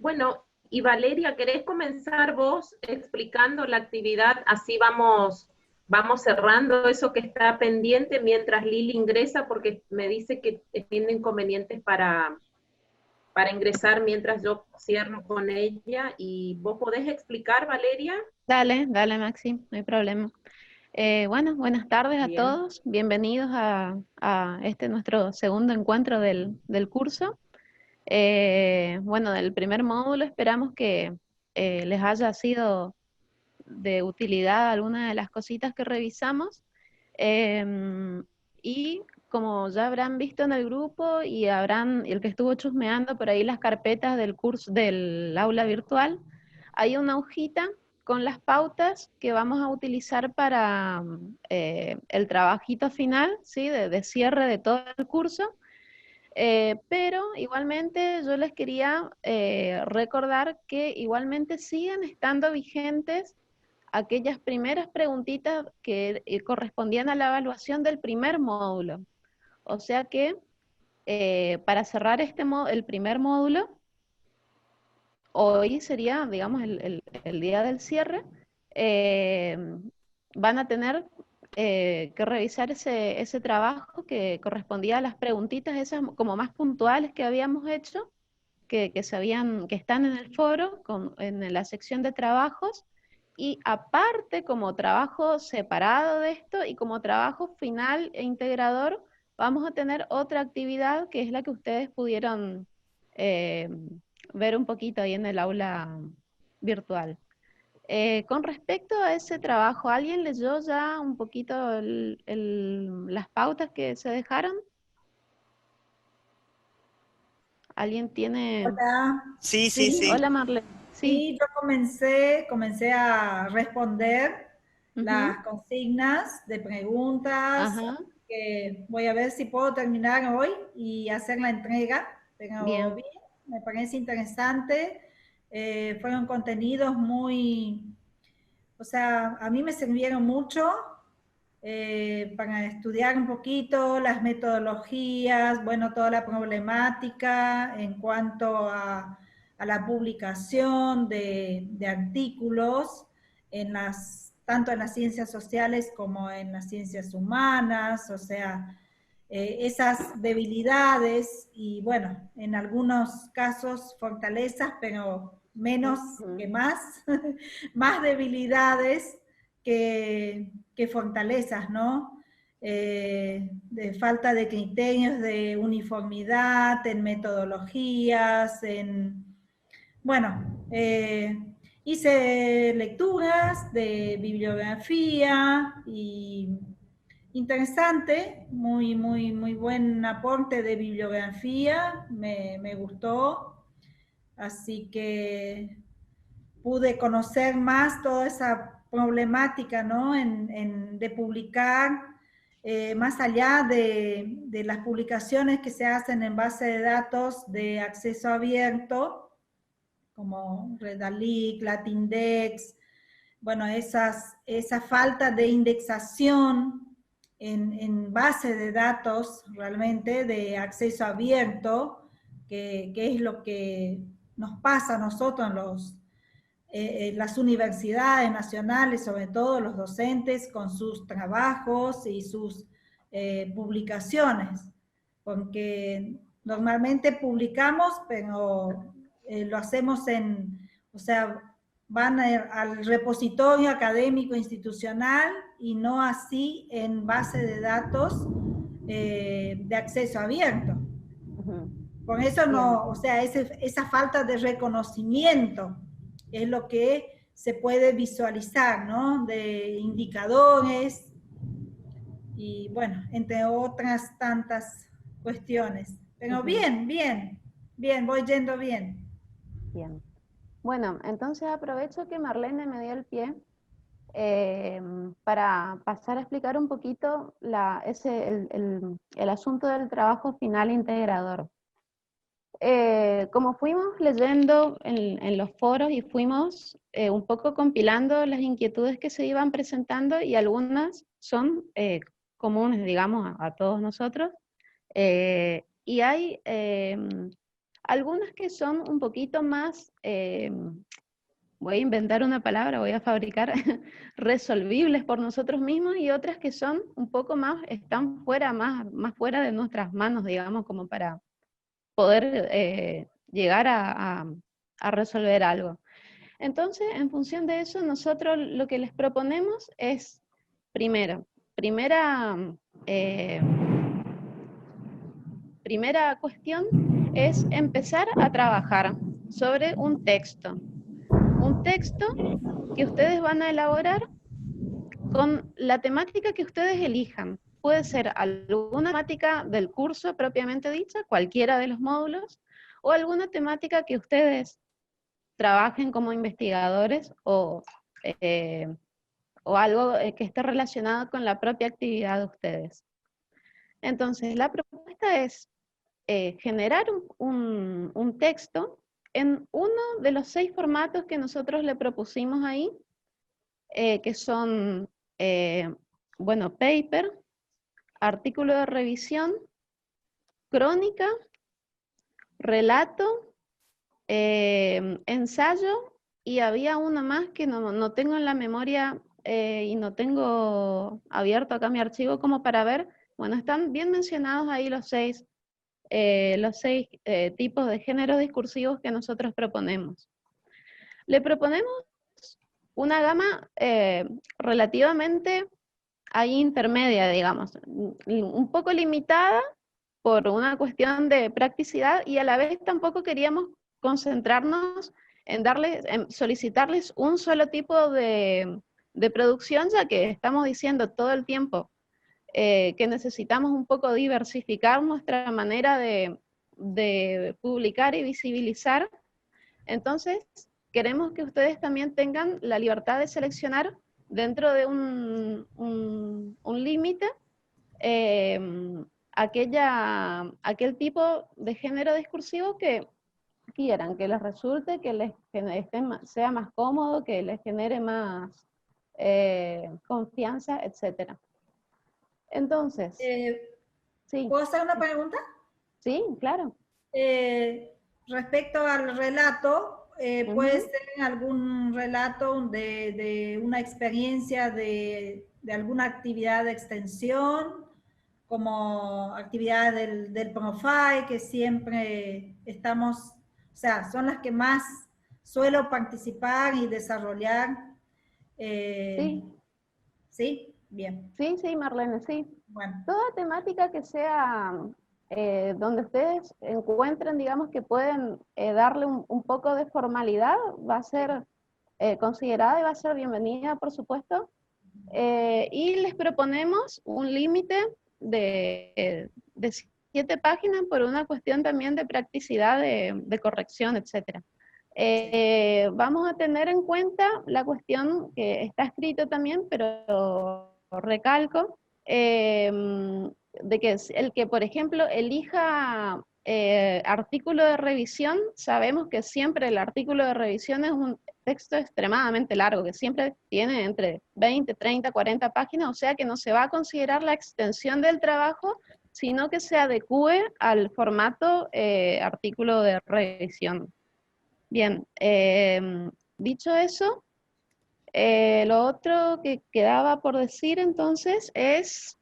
Bueno, y Valeria, ¿querés comenzar vos explicando la actividad? Así vamos cerrando eso que está pendiente mientras Lili ingresa, porque me dice que tiene inconvenientes para ingresar mientras yo cierro con ella. ¿Y vos podés explicar, Valeria? Dale, dale Maxi, no hay problema. Bueno, buenas tardes a Bien. todos, bienvenidos a este nuestro segundo encuentro del curso. Bueno, del primer módulo esperamos que les haya sido de utilidad alguna de las cositas que revisamos. Em, y como ya habrán visto en el grupo y el que estuvo chusmeando por ahí las carpetas del curso del aula virtual, hay una hojita con las pautas que vamos a utilizar para el trabajito final, ¿sí? De cierre de todo el curso. Pero igualmente yo les quería recordar que igualmente siguen estando vigentes aquellas primeras preguntitas que correspondían a la evaluación del primer módulo. O sea que para cerrar el primer módulo, hoy sería, digamos, el día del cierre, eh, van a tener que revisar ese trabajo que correspondía a las preguntitas esas como más puntuales que habíamos hecho, que están en el foro, en la sección de trabajos, y aparte como trabajo separado de esto y como trabajo final e integrador, vamos a tener otra actividad que es la que ustedes pudieron eh, ver un poquito ahí en el aula virtual. Con respecto a ese trabajo, ¿alguien leyó ya un poquito las pautas que se dejaron? ¿Alguien tiene? Hola, Sí, sí, sí, sí. Hola Marlene. Sí. sí, yo comencé a responder Ujú. las consignas de preguntas, Ajá. así que voy a ver si puedo terminar hoy y hacer la entrega. Pero Bien. bien, me parece interesante. Fueron contenidos muy, o sea, a mí me sirvieron mucho para estudiar un poquito las metodologías, bueno, toda la problemática en cuanto a la publicación de artículos tanto en las ciencias sociales como en las ciencias humanas, o sea, esas debilidades y bueno, en algunos casos fortalezas, pero menos que Ujú. más, más debilidades que fortalezas, ¿no? De falta de criterios de uniformidad, en metodologías, bueno, hice lecturas de bibliografía y interesante, muy buen aporte de bibliografía, me gustó, así que pude conocer más toda esa problemática, ¿no? De publicar, más allá de las publicaciones que se hacen en base de datos de acceso abierto, como Redalyc, Latindex, bueno, esa falta de indexación base de datos realmente de acceso abierto, que es lo que nos pasa a nosotros en las universidades nacionales, sobre todo los docentes, con sus trabajos y sus publicaciones, porque normalmente publicamos, pero lo hacemos o sea, van al repositorio académico institucional y no así en base de datos de acceso abierto. Ujú. Con eso Bien. no, o sea, esa falta de reconocimiento es lo que se puede visualizar, ¿no? De indicadores y bueno, entre otras tantas cuestiones. Pero Ujú. bien, voy yendo bien. Bien. Bueno, entonces aprovecho que Marlene me dio el pie para pasar a explicar un poquito el asunto del trabajo final integrador. Como fuimos leyendo en los foros y fuimos un poco compilando las inquietudes que se iban presentando y algunas son comunes, digamos, a todos nosotros, y hay Algunas que son un poquito más, voy a inventar una palabra, voy a fabricar, resolvibles por nosotros mismos, y otras que son un poco más, están fuera, más fuera de nuestras manos, digamos, como para poder llegar a resolver algo. Entonces, en función de eso, nosotros lo que les proponemos es, primera cuestión es empezar a trabajar sobre un texto que ustedes van a elaborar con la temática que ustedes elijan. Puede ser alguna temática del curso propiamente dicha, cualquiera de los módulos, o alguna temática que ustedes trabajen como investigadores, o algo que esté relacionado con la propia actividad de ustedes. Entonces, la propuesta es generar un texto en uno de los 6 formatos que nosotros le propusimos ahí, que son, bueno, paper, artículo de revisión, crónica, relato, ensayo, y había uno más que no tengo en la memoria y no tengo abierto acá mi archivo como para ver. Bueno, están bien mencionados ahí los 6 tipos de géneros discursivos que nosotros proponemos. Le proponemos una gama relativamente ahí intermedia, digamos, un poco limitada por una cuestión de practicidad, y a la vez tampoco queríamos concentrarnos en solicitarles un solo tipo de producción, ya que estamos diciendo todo el tiempo que necesitamos un poco diversificar nuestra manera de publicar y visibilizar. Entonces, queremos que ustedes también tengan la libertad de seleccionar dentro de un límite aquel tipo de género discursivo que quieran, que les resulte, que sea más cómodo, que les genere más confianza, etc. Entonces, sí. ¿Puedo hacer una pregunta? Sí, claro. Respecto al relato, ¿puede ser algún relato de una experiencia de alguna actividad de extensión, como actividad del PROFAE, que siempre estamos, o sea, son las que más suelo participar y desarrollar? Sí. ¿Sí? Bien. Sí, Marlene, sí. Bueno. Toda temática que sea donde ustedes encuentren, digamos, que pueden darle un poco de formalidad, va a ser considerada y va a ser bienvenida, por supuesto. Y les proponemos un límite de 7 páginas por una cuestión también de practicidad, de corrección, etc. Vamos a tener en cuenta la cuestión que está escrito también, pero recalco, de que el que, por ejemplo, elija artículo de revisión, sabemos que siempre el artículo de revisión es un texto extremadamente largo, que siempre tiene entre 20, 30, 40 páginas, o sea que no se va a considerar la extensión del trabajo, sino que se adecúe al formato artículo de revisión. Bien, dicho eso, lo otro que quedaba por decir entonces es,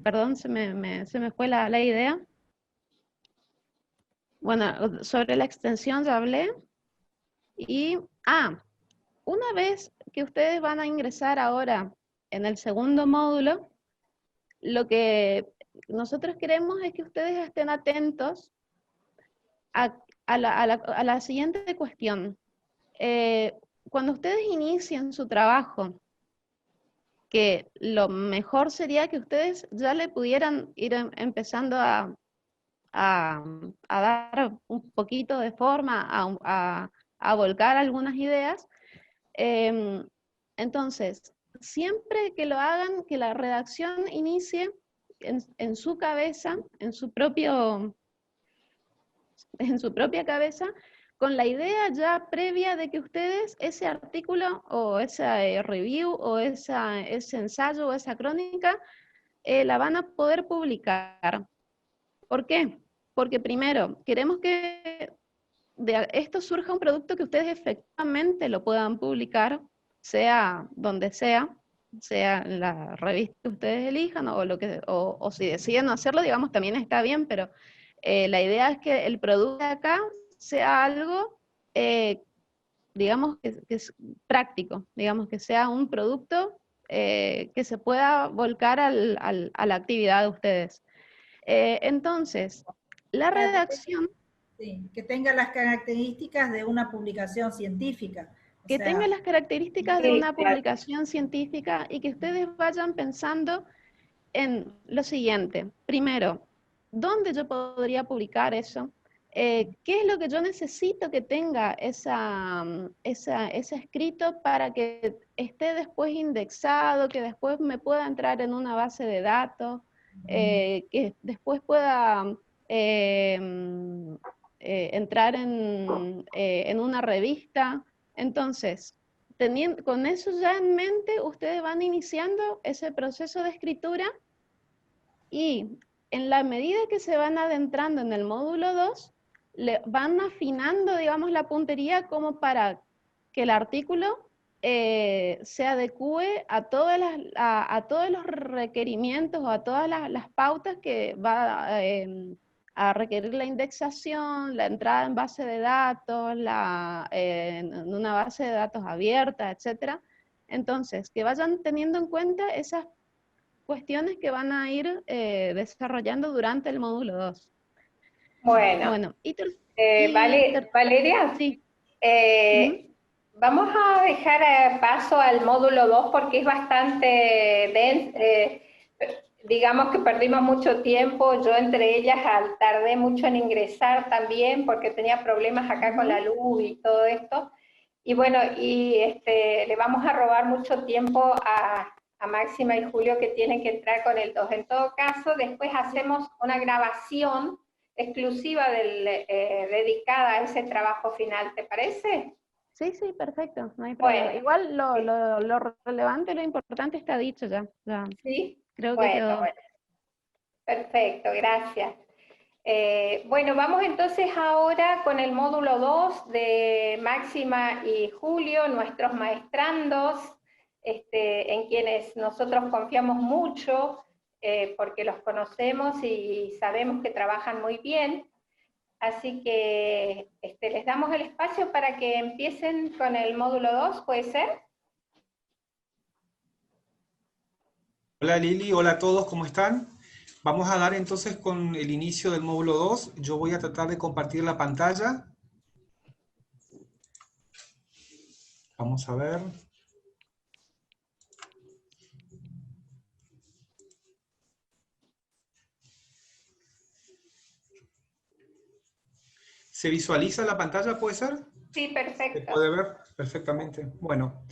perdón, se me fue la idea. Bueno, sobre la extensión ya hablé. Y, una vez que ustedes van a ingresar ahora en el segundo módulo, lo que nosotros queremos es que ustedes estén atentos a la siguiente cuestión. Cuando ustedes inicien su trabajo, que lo mejor sería que ustedes ya le pudieran ir empezando a dar un poquito de forma, a volcar algunas ideas. Entonces, siempre que lo hagan, que la redacción inicie en su cabeza, en su propia cabeza, con la idea ya previa de que ustedes ese artículo o esa review o ese ensayo o esa crónica la van a poder publicar. ¿Por qué? Porque primero, queremos que de esto surja un producto que ustedes efectivamente lo puedan publicar, sea donde sea en la revista que ustedes elijan, o si deciden no hacerlo, digamos, también está bien, pero la idea es que el producto de acá sea algo, digamos, que es práctico, digamos, que sea un producto que se pueda volcar a la actividad de ustedes. Entonces, la redacción... Sí, que tenga las características de una publicación científica. Que tenga las características de una publicación científica y que ustedes vayan pensando en lo siguiente. Primero, ¿dónde yo podría publicar eso? ¿Qué es lo que yo necesito que tenga ese escrito para que esté después indexado, que después me pueda entrar en una base de datos, que después pueda entrar en una revista? Entonces, con eso ya en mente, ustedes van iniciando ese proceso de escritura y en la medida que se van adentrando en el módulo 2, le van afinando, digamos, la puntería como para que el artículo se adecue a todos los requerimientos o a todas las pautas que va a requerir la indexación, la entrada en base de datos, en una base de datos abierta, etc. Entonces, que vayan teniendo en cuenta esas cuestiones que van a ir desarrollando durante el módulo 2. Bueno, Valeria, sí. Vamos a dejar paso al módulo 2 porque es bastante denso. Digamos que perdimos mucho tiempo, yo entre ellas tardé mucho en ingresar también porque tenía problemas acá con la luz y todo esto. Y bueno, le vamos a robar mucho tiempo a Máxima y Julio que tienen que entrar con el 2. En todo caso, después hacemos una grabación exclusiva dedicada a ese trabajo final, ¿te parece? Sí, perfecto, no hay problema. Bueno, igual lo relevante, lo importante está dicho ya. Sí, creo que quedó. Bueno. Perfecto, gracias. Bueno, vamos entonces ahora con el módulo 2 de Máxima y Julio, nuestros maestrandos, en quienes nosotros confiamos mucho, porque los conocemos y sabemos que trabajan muy bien. Así que les damos el espacio para que empiecen con el módulo 2, ¿puede ser? Hola Lili, hola a todos, ¿cómo están? Vamos a dar entonces con el inicio del módulo 2. Yo voy a tratar de compartir la pantalla. Vamos a ver. ¿Se visualiza la pantalla, puede ser? Sí, perfecto. ¿Se puede ver? Perfectamente. Bueno,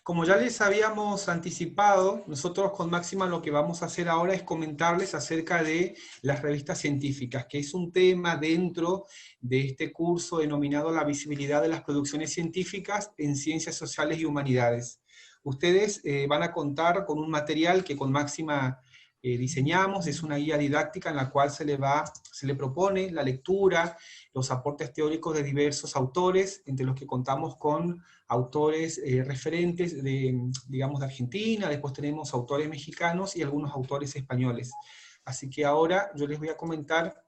como ya les habíamos anticipado, nosotros con Máxima lo que vamos a hacer ahora es comentarles acerca de las revistas científicas, que es un tema dentro de este curso denominado La visibilidad de las producciones científicas en ciencias sociales y humanidades. Ustedes van a contar con un material que con Máxima diseñamos, es una guía didáctica en la cual se le propone la lectura, los aportes teóricos de diversos autores, entre los que contamos con autores referentes digamos, de Argentina, después tenemos autores mexicanos y algunos autores españoles. Así que ahora yo les voy a comentar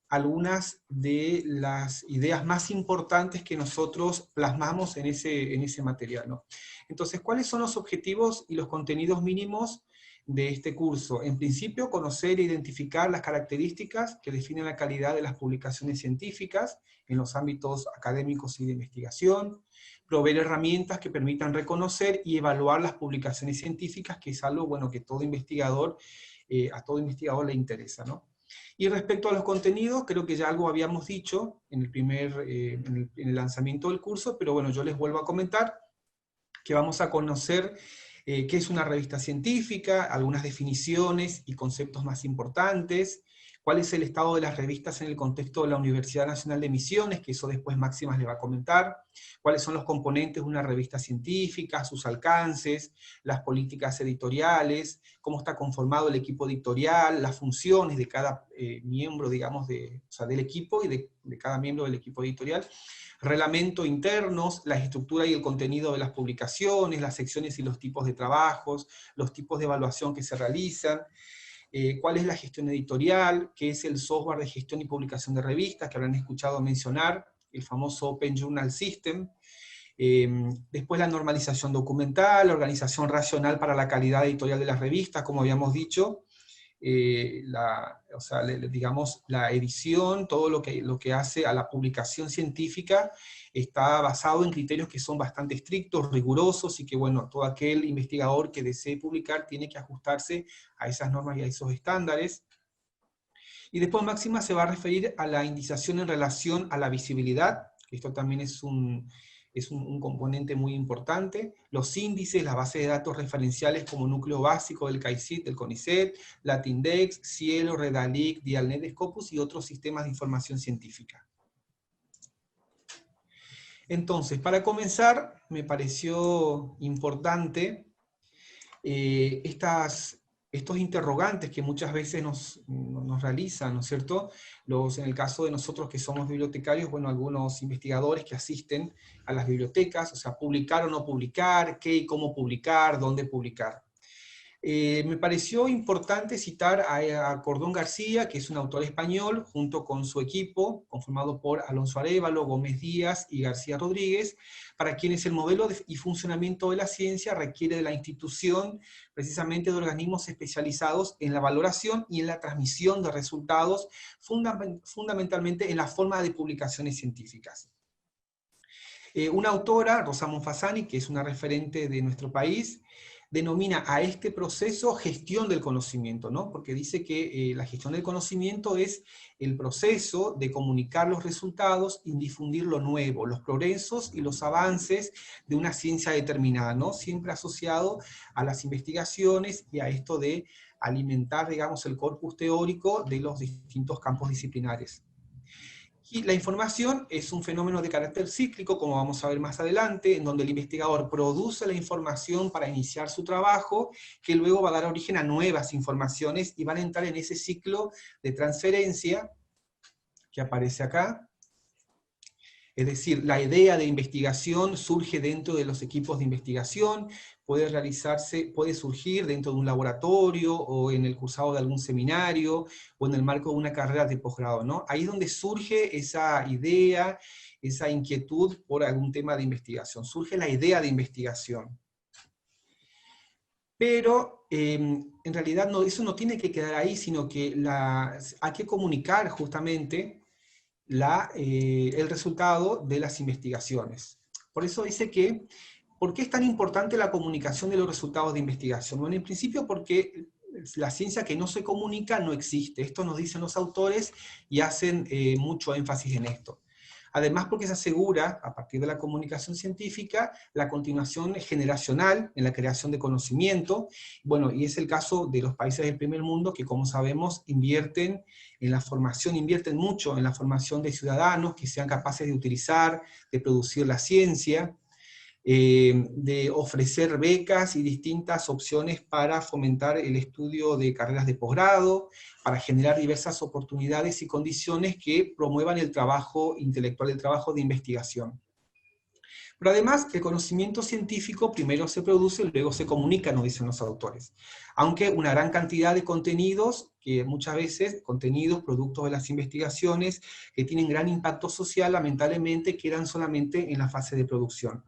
algunas de las ideas más importantes que nosotros plasmamos en ese material, ¿no? Entonces, ¿cuáles son los objetivos y los contenidos mínimos de este curso? En principio, conocer e identificar las características que definen la calidad de las publicaciones científicas en los ámbitos académicos y de investigación, proveer herramientas que permitan reconocer y evaluar las publicaciones científicas, que es algo, bueno, que a todo investigador le interesa, ¿no? Y respecto a los contenidos, creo que ya algo habíamos dicho en el lanzamiento del curso, pero bueno, yo les vuelvo a comentar que vamos a conocer qué es una revista científica, algunas definiciones y conceptos más importantes, cuál es el estado de las revistas en el contexto de la Universidad Nacional de Misiones, que eso después Máxima les va a comentar, cuáles son los componentes de una revista científica, sus alcances, las políticas editoriales, cómo está conformado el equipo editorial, las funciones de cada miembro, digamos, del equipo y de cada miembro del equipo editorial, reglamento internos, la estructura y el contenido de las publicaciones, las secciones y los tipos de trabajos, los tipos de evaluación que se realizan, cuál es la gestión editorial, qué es el software de gestión y publicación de revistas, que habrán escuchado mencionar, el famoso Open Journal System, después la normalización documental, la organización racional para la calidad editorial de las revistas, como habíamos dicho, digamos, la edición, todo lo que hace a la publicación científica, está basado en criterios que son bastante estrictos, rigurosos, y que, bueno, todo aquel investigador que desee publicar tiene que ajustarse a esas normas y a esos estándares. Y después Máxima se va a referir a la indización en relación a la visibilidad, que esto también es un componente muy importante, los índices, las bases de datos referenciales como núcleo básico del CAICIT, del CONICET, Latindex, Cielo, Redalic, Dialnet, Scopus y otros sistemas de información científica. Entonces, para comenzar, me pareció importante estos interrogantes que muchas veces nos realizan, ¿no es cierto? En el caso de nosotros que somos bibliotecarios, bueno, algunos investigadores que asisten a las bibliotecas, o sea, publicar o no publicar, qué y cómo publicar, dónde publicar. Me pareció importante citar a Cordón García, que es un autor español, junto con su equipo, conformado por Alonso Arévalo, Gómez Díaz y García Rodríguez, para quienes el modelo y funcionamiento de la ciencia requiere de la institución precisamente de organismos especializados en la valoración y en la transmisión de resultados, fundamentalmente en la forma de publicaciones científicas. Una autora, Rosa Monfasani, que es una referente de nuestro país, denomina a este proceso gestión del conocimiento, ¿no? Porque dice que la gestión del conocimiento es el proceso de comunicar los resultados y difundir lo nuevo, los progresos y los avances de una ciencia determinada, ¿no? Siempre asociado a las investigaciones y a esto de alimentar, digamos, el corpus teórico de los distintos campos disciplinares. Y la información es un fenómeno de carácter cíclico, como vamos a ver más adelante, en donde el investigador produce la información para iniciar su trabajo, que luego va a dar origen a nuevas informaciones y van a entrar en ese ciclo de transferencia que aparece acá. Es decir, la idea de investigación surge dentro de los equipos de investigación, puede surgir dentro de un laboratorio, o en el cursado de algún seminario, o en el marco de una carrera de posgrado, ¿no? Ahí es donde surge esa idea, esa inquietud por algún tema de investigación, surge la idea de investigación. Pero en realidad eso no tiene que quedar ahí, sino que hay que comunicar justamente el resultado de las investigaciones. Por eso dice que, ¿por qué es tan importante la comunicación de los resultados de investigación? Bueno, en principio porque la ciencia que no se comunica no existe. Esto nos dicen los autores y hacen mucho énfasis en esto. Además, porque se asegura, a partir de la comunicación científica, la continuación generacional en la creación de conocimiento. Bueno, y es el caso de los países del primer mundo que, como sabemos, invierten mucho en la formación de ciudadanos que sean capaces de utilizar, de producir la ciencia, de ofrecer becas y distintas opciones para fomentar el estudio de carreras de posgrado, para generar diversas oportunidades y condiciones que promuevan el trabajo intelectual, el trabajo de investigación. Pero además, el conocimiento científico primero se produce y luego se comunica, nos dicen los autores. Aunque una gran cantidad de contenidos, que muchas veces, contenidos, productos de las investigaciones, que tienen gran impacto social, lamentablemente quedan solamente en la fase de producción.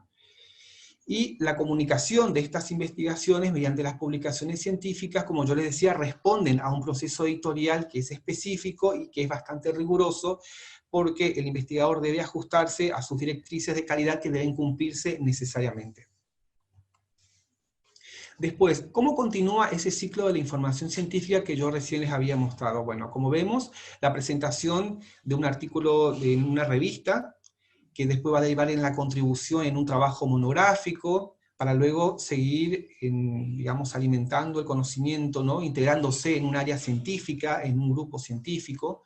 Y la comunicación de estas investigaciones mediante las publicaciones científicas, como yo les decía, responden a un proceso editorial que es específico y que es bastante riguroso, porque el investigador debe ajustarse a sus directrices de calidad que deben cumplirse necesariamente. Después, ¿cómo continúa ese ciclo de la información científica que yo recién les había mostrado? Bueno, como vemos, la presentación de un artículo en una revista, que después va a derivar en la contribución en un trabajo monográfico, para luego seguir, digamos, alimentando el conocimiento, ¿no? Integrándose en un área científica, en un grupo científico,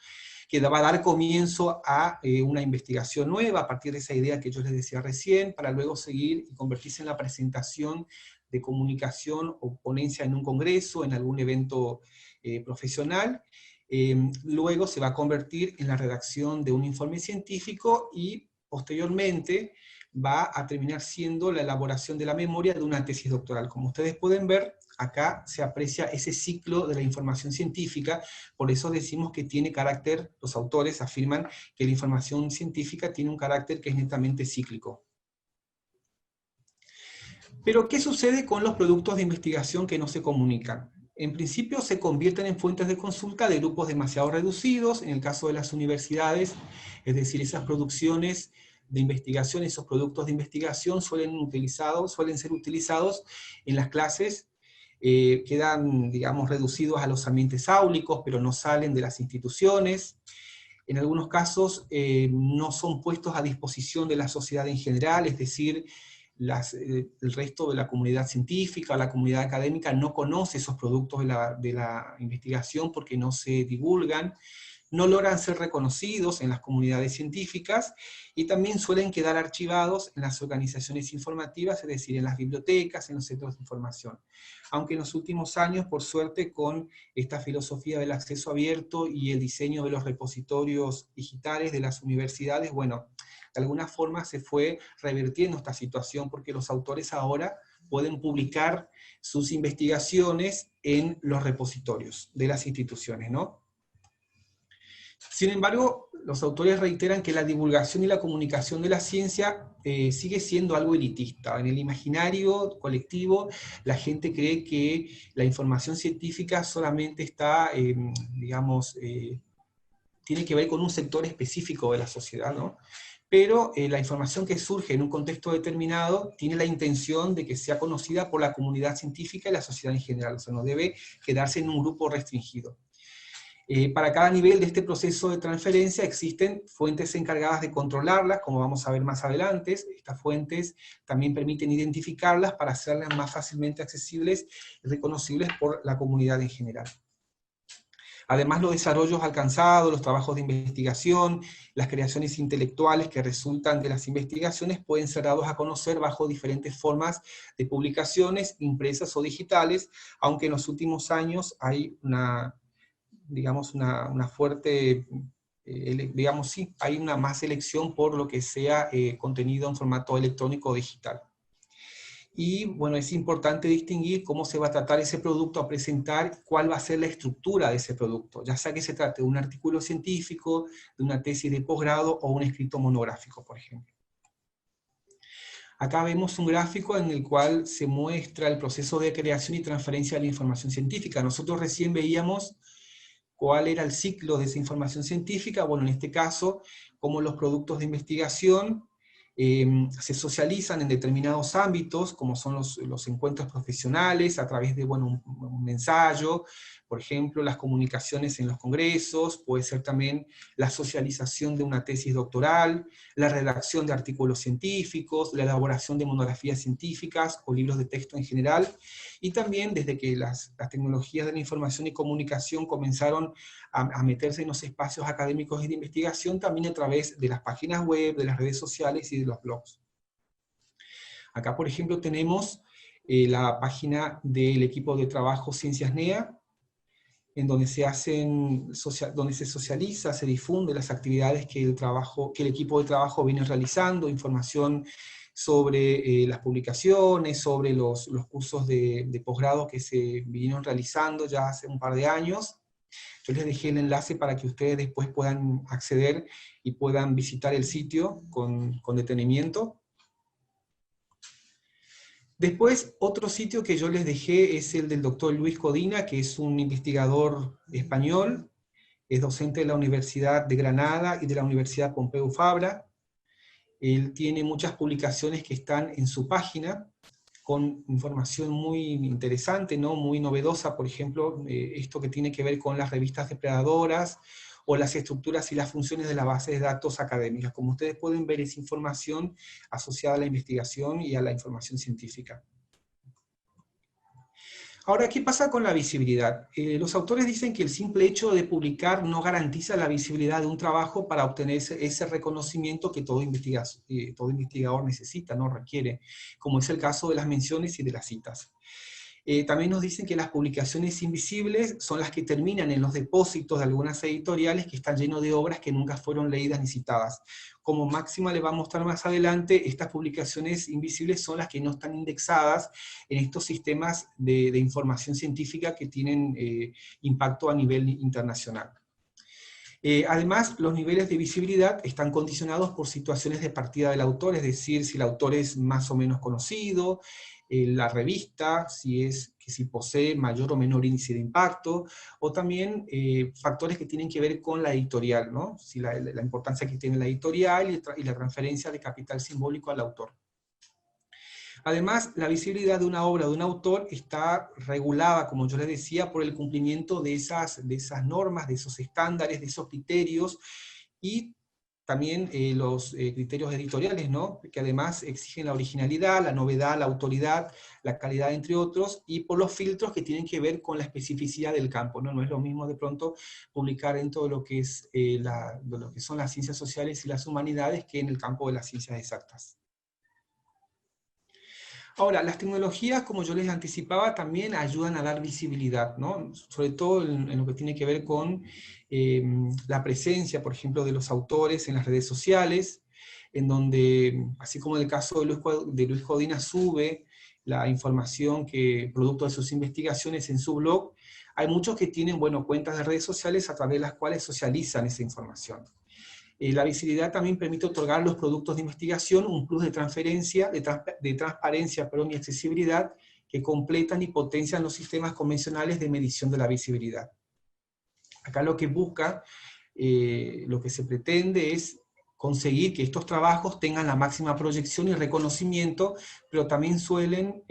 que va a dar comienzo a una investigación nueva a partir de esa idea que yo les decía recién, para luego seguir y convertirse en la presentación de comunicación o ponencia en un congreso, en algún evento profesional. Luego se va a convertir en la redacción de un informe científico y posteriormente va a terminar siendo la elaboración de la memoria de una tesis doctoral. Como ustedes pueden ver, acá se aprecia ese ciclo de la información científica, por eso decimos que tiene carácter, los autores afirman que la información científica tiene un carácter que es netamente cíclico. Pero, ¿qué sucede con los productos de investigación que no se comunican? En principio se convierten en fuentes de consulta de grupos demasiado reducidos, en el caso de las universidades, es decir, esas producciones de investigación, esos productos de investigación suelen ser utilizados en las clases, quedan, digamos, reducidos a los ambientes áulicos, pero no salen de las instituciones. En algunos casos no son puestos a disposición de la sociedad en general, es decir, el resto de la comunidad científica, la comunidad académica no conoce esos productos de la investigación porque no se divulgan, no logran ser reconocidos en las comunidades científicas, y también suelen quedar archivados en las organizaciones informativas, es decir, en las bibliotecas, en los centros de información. Aunque en los últimos años, por suerte, con esta filosofía del acceso abierto y el diseño de los repositorios digitales de las universidades, bueno, de alguna forma se fue revirtiendo esta situación, porque los autores ahora pueden publicar sus investigaciones en los repositorios de las instituciones, ¿no? Sin embargo, los autores reiteran que la divulgación y la comunicación de la ciencia sigue siendo algo elitista. En el imaginario colectivo, la gente cree que la información científica solamente está, digamos, tiene que ver con un sector específico de la sociedad, ¿no? Pero la información que surge en un contexto determinado tiene la intención de que sea conocida por la comunidad científica y la sociedad en general, o sea, no debe quedarse en un grupo restringido. Para cada nivel de este proceso de transferencia existen fuentes encargadas de controlarlas, como vamos a ver más adelante. Estas fuentes también permiten identificarlas para hacerlas más fácilmente accesibles y reconocibles por la comunidad en general. Además, los desarrollos alcanzados, los trabajos de investigación, las creaciones intelectuales que resultan de las investigaciones pueden ser dados a conocer bajo diferentes formas de publicaciones, impresas o digitales, aunque en los últimos años hay una fuerte, digamos, sí, hay una más elección por lo que sea contenido en formato electrónico o digital. Y bueno, es importante distinguir cómo se va a tratar ese producto a presentar, cuál va a ser la estructura de ese producto, ya sea que se trate de un artículo científico, de una tesis de posgrado o un escrito monográfico, por ejemplo. Acá vemos un gráfico en el cual se muestra el proceso de creación y transferencia de la información científica. Nosotros recién veíamos cuál era el ciclo de esa información científica. Bueno, en este caso, cómo los productos de investigación se socializan en determinados ámbitos, como son los encuentros profesionales, a través de un ensayo, por ejemplo, las comunicaciones en los congresos, puede ser también la socialización de una tesis doctoral, la redacción de artículos científicos, la elaboración de monografías científicas o libros de texto en general, y también desde que las tecnologías de la información y comunicación comenzaron a meterse en los espacios académicos y de investigación, también a través de las páginas web, de las redes sociales y de los blogs. Acá, por ejemplo, tenemos la página del equipo de trabajo Ciencias NEA, en donde donde se socializa, se difunde las actividades que el equipo de trabajo viene realizando, información sobre las publicaciones, sobre los cursos de posgrado que se vinieron realizando ya hace un par de años. Yo les dejé el enlace para que ustedes después puedan acceder y puedan visitar el sitio con detenimiento. Después, otro sitio que yo les dejé es el del doctor Luis Codina, que es un investigador español, es docente de la Universidad de Granada y de la Universidad Pompeu Fabra. Él tiene muchas publicaciones que están en su página, con información muy interesante, ¿no? Muy novedosa, por ejemplo, esto que tiene que ver con las revistas depredadoras, o las estructuras y las funciones de las bases de datos académicas. Como ustedes pueden ver, es información asociada a la investigación y a la información científica. Ahora, ¿qué pasa con la visibilidad? Los autores dicen que el simple hecho de publicar no garantiza la visibilidad de un trabajo para obtener ese reconocimiento que todo investigador necesita, no requiere, como es el caso de las menciones y de las citas. También nos dicen que las publicaciones invisibles son las que terminan en los depósitos de algunas editoriales que están llenos de obras que nunca fueron leídas ni citadas. Como Máxima les va a mostrar más adelante, estas publicaciones invisibles son las que no están indexadas en estos sistemas de información científica que tienen impacto a nivel internacional. Además, los niveles de visibilidad están condicionados por situaciones de partida del autor, es decir, si el autor es más o menos conocido, la revista, si posee mayor o menor índice de impacto, o también factores que tienen que ver con la editorial, ¿no? Si la importancia que tiene la editorial y la transferencia de capital simbólico al autor. Además, la visibilidad de una obra, de un autor, está regulada, como yo les decía, por el cumplimiento de esas normas, de esos estándares, de esos criterios, y también los criterios editoriales, ¿no? Que además exigen la originalidad, la novedad, la autoridad, la calidad, entre otros, y por los filtros que tienen que ver con la especificidad del campo, ¿no? No es lo mismo de pronto publicar dentro de lo que son las ciencias sociales y las humanidades que en el campo de las ciencias exactas. Ahora, las tecnologías, como yo les anticipaba, también ayudan a dar visibilidad, ¿no? Sobre todo en lo que tiene que ver con la presencia, por ejemplo, de los autores en las redes sociales, en donde, así como en el caso de Luis Codina, sube la información producto de sus investigaciones en su blog, hay muchos que tienen, bueno, cuentas de redes sociales a través de las cuales socializan esa información. La visibilidad también permite otorgar a los productos de investigación un plus de transparencia y accesibilidad que completan y potencian los sistemas convencionales de medición de la visibilidad. Acá lo que se pretende es conseguir que estos trabajos tengan la máxima proyección y reconocimiento, pero también suelen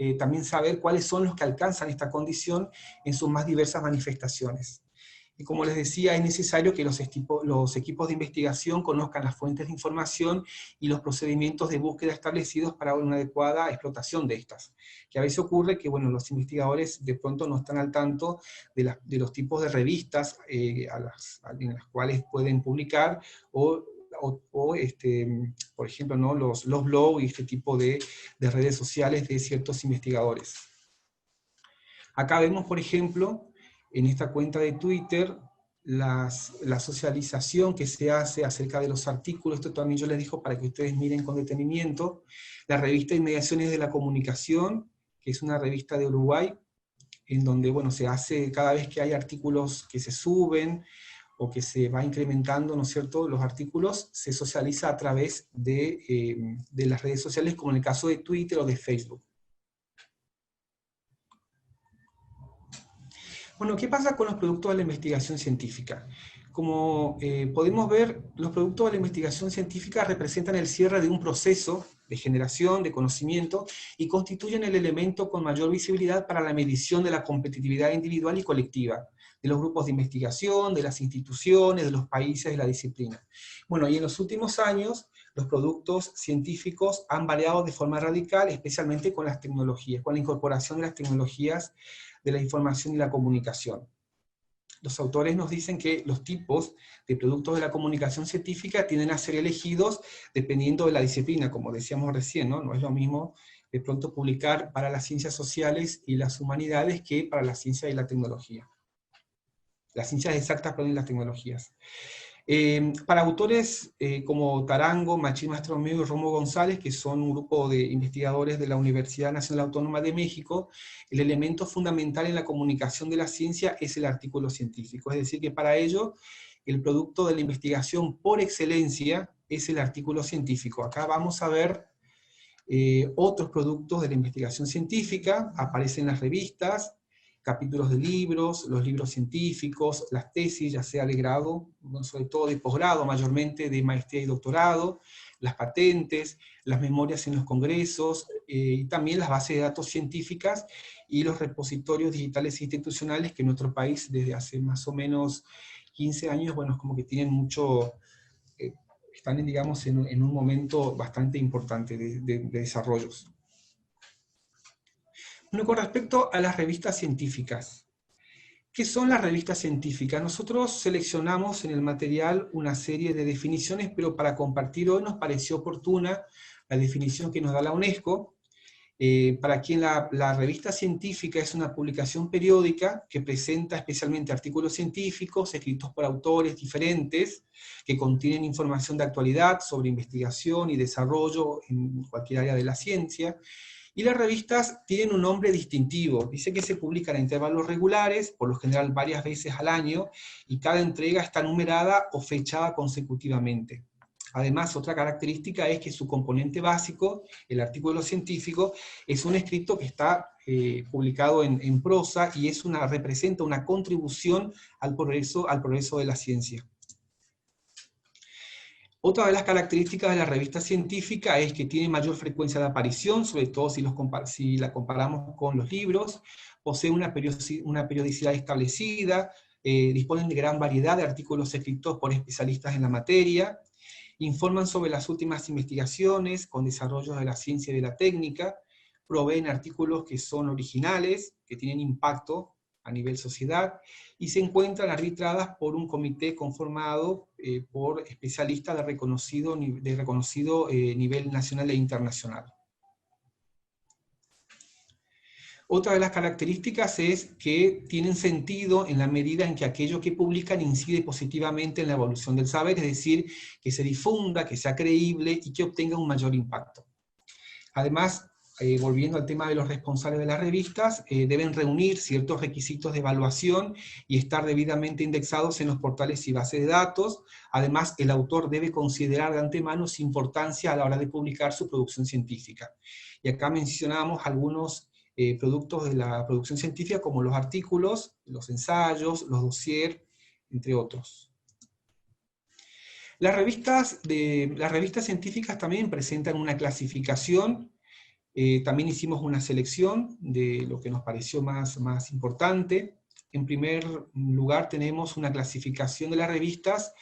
saber cuáles son los que alcanzan esta condición en sus más diversas manifestaciones. Y como les decía, es necesario que los equipos de investigación conozcan las fuentes de información y los procedimientos de búsqueda establecidos para una adecuada explotación de estas. Que a veces ocurre que, bueno, los investigadores de pronto no están al tanto de los tipos de revistas en las cuales pueden publicar, o por ejemplo, ¿no? los blogs y este tipo de redes sociales de ciertos investigadores. Acá vemos, por ejemplo, en esta cuenta de Twitter, la socialización que se hace acerca de los artículos. Esto también yo les dejo para que ustedes miren con detenimiento. La revista Inmediaciones de la Comunicación, que es una revista de Uruguay, en donde, bueno, se hace cada vez que hay artículos que se suben, o que se va incrementando, ¿no es cierto?, los artículos, se socializa a través de las redes sociales, como en el caso de Twitter o de Facebook. Bueno, ¿qué pasa con los productos de la investigación científica? Como podemos ver, los productos de la investigación científica representan el cierre de un proceso de generación de conocimiento y constituyen el elemento con mayor visibilidad para la medición de la competitividad individual y colectiva, de los grupos de investigación, de las instituciones, de los países, de la disciplina. Bueno, y en los últimos años, los productos científicos han variado de forma radical, especialmente con las tecnologías, con la incorporación de las tecnologías de la información y la comunicación. Los autores nos dicen que los tipos de productos de la comunicación científica tienden a ser elegidos dependiendo de la disciplina, como decíamos recién, ¿no? No es lo mismo de pronto publicar para las ciencias sociales y las humanidades que para la ciencia y la tecnología. Las ciencias exactas, perdón, y las tecnologías. Para autores como Tarango, Machín Mastromeo y Romo González, que son un grupo de investigadores de la Universidad Nacional Autónoma de México, el elemento fundamental en la comunicación de la ciencia es el artículo científico. Es decir, que para ello, el producto de la investigación por excelencia es el artículo científico. Acá vamos a ver otros productos de la investigación científica, aparecen las revistas, capítulos de libros, los libros científicos, las tesis, ya sea de grado, sobre todo de posgrado, mayormente de maestría y doctorado, las patentes, las memorias en los congresos, y también las bases de datos científicas y los repositorios digitales institucionales que en nuestro país desde hace más o menos 15 años, bueno, es como que tienen mucho, están, digamos, en un momento bastante importante de desarrollos. Bueno, con respecto a las revistas científicas, ¿qué son las revistas científicas? Nosotros seleccionamos en el material una serie de definiciones, pero para compartir hoy nos pareció oportuna la definición que nos da la UNESCO, para quien la revista científica es una publicación periódica que presenta especialmente artículos científicos escritos por autores diferentes que contienen información de actualidad sobre investigación y desarrollo en cualquier área de la ciencia. Y las revistas tienen un nombre distintivo. Dice que se publican a intervalos regulares, por lo general varias veces al año, y cada entrega está numerada o fechada consecutivamente. Además, otra característica es que su componente básico, el artículo científico, es un escrito que está publicado en prosa y representa una contribución al progreso de la ciencia. Otra de las características de la revista científica es que tiene mayor frecuencia de aparición, sobre todo si la comparamos con los libros, posee una periodicidad establecida, disponen de gran variedad de artículos escritos por especialistas en la materia, informan sobre las últimas investigaciones con desarrollos de la ciencia y de la técnica, proveen artículos que son originales, que tienen impacto a nivel sociedad, y se encuentran arbitradas por un comité conformado por especialistas de reconocido nivel nacional e internacional. Otra de las características es que tienen sentido en la medida en que aquello que publican incide positivamente en la evolución del saber, es decir, que se difunda, que sea creíble y que obtenga un mayor impacto. Además, volviendo al tema de los responsables de las revistas, deben reunir ciertos requisitos de evaluación y estar debidamente indexados en los portales y bases de datos. Además, el autor debe considerar de antemano su importancia a la hora de publicar su producción científica. Y acá mencionamos algunos productos de la producción científica, como los artículos, los ensayos, los dossiers, entre otros. Las revistas científicas también presentan una clasificación. También hicimos una selección de lo que nos pareció más importante. En primer lugar tenemos una clasificación de las revistas